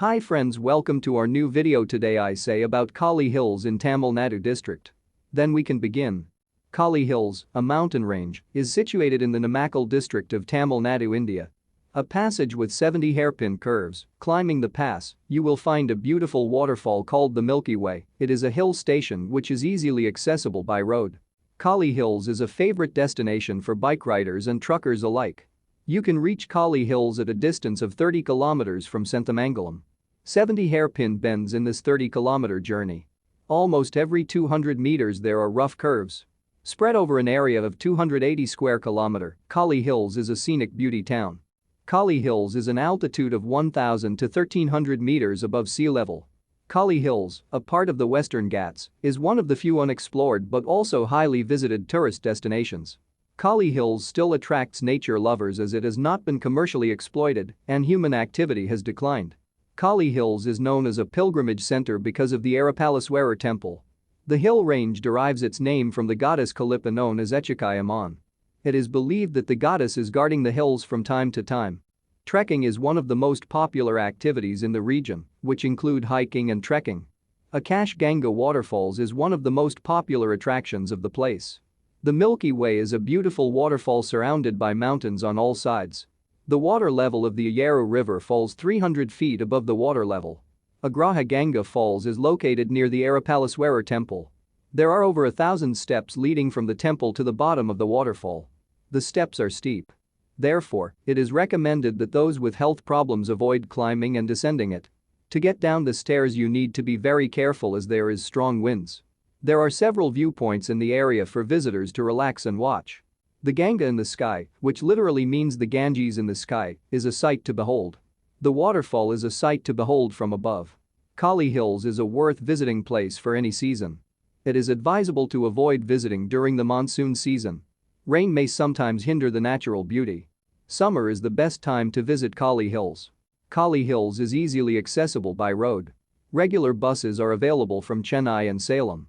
Hi friends, welcome to our new video. Today I say about Kolli Hills in Tamil Nadu district. Then we can begin. Kolli Hills, a mountain range, is situated in the Namakkal district of Tamil Nadu, India. A passage with 70 hairpin curves. Climbing the pass, you will find a beautiful waterfall called the Milky Way. It is a hill station which is easily accessible by road. Kolli Hills is a favorite destination for bike riders and truckers alike. You can reach Kolli Hills at a distance of 30 kilometers from Senthamangalam. 70 hairpin bends in this 30-kilometer journey. Almost every 200 meters there are rough curves. Spread over an area of 280 square kilometer, Kolli Hills is a scenic beauty town. Kolli Hills is an altitude of 1,000 to 1,300 meters above sea level. Kolli Hills, a part of the Western Ghats, is one of the few unexplored but also highly visited tourist destinations. Kolli Hills still attracts nature lovers as it has not been commercially exploited and human activity has declined. Kolli Hills is known as a pilgrimage center because of the Arapaleswarar temple. The hill range derives its name from the goddess Kalippa known as Echikai Amman. It is believed that the goddess is guarding the hills from time to time. Trekking is one of the most popular activities in the region, which include hiking and trekking. Akash Ganga waterfalls is one of the most popular attractions of the place. The Milky Way is a beautiful waterfall surrounded by mountains on all sides. The water level of the Ayaru River falls 300 feet above the water level. Agraha Ganga Falls is located near the Arapaleswarar temple. There are over 1,000 steps leading from the temple to the bottom of the waterfall. The steps are steep. Therefore, it is recommended that those with health problems avoid climbing and descending it. To get down the stairs you need to be very careful as there is strong winds. There are several viewpoints in the area for visitors to relax and watch. The Ganga in the sky, which literally means the Ganges in the sky, is a sight to behold. The waterfall is a sight to behold from above. Kolli Hills is a worth visiting place for any season. It is advisable to avoid visiting during the monsoon season. Rain may sometimes hinder the natural beauty. Summer is the best time to visit Kolli Hills. Kolli Hills is easily accessible by road. Regular buses are available from Chennai and Salem.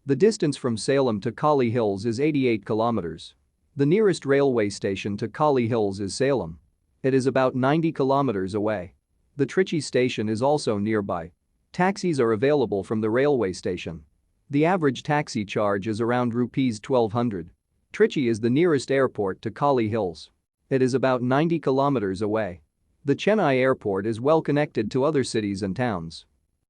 The distance from Salem to Kolli Hills is 88 kilometers. The nearest railway station to Kolli Hills is Salem. It is about 90 kilometers away. The Trichy station is also nearby. Taxis are available from the railway station. The average taxi charge is around Rs 1,200. Trichy is the nearest airport to Kolli Hills. It is about 90 kilometers away. The Chennai airport is well connected to other cities and towns.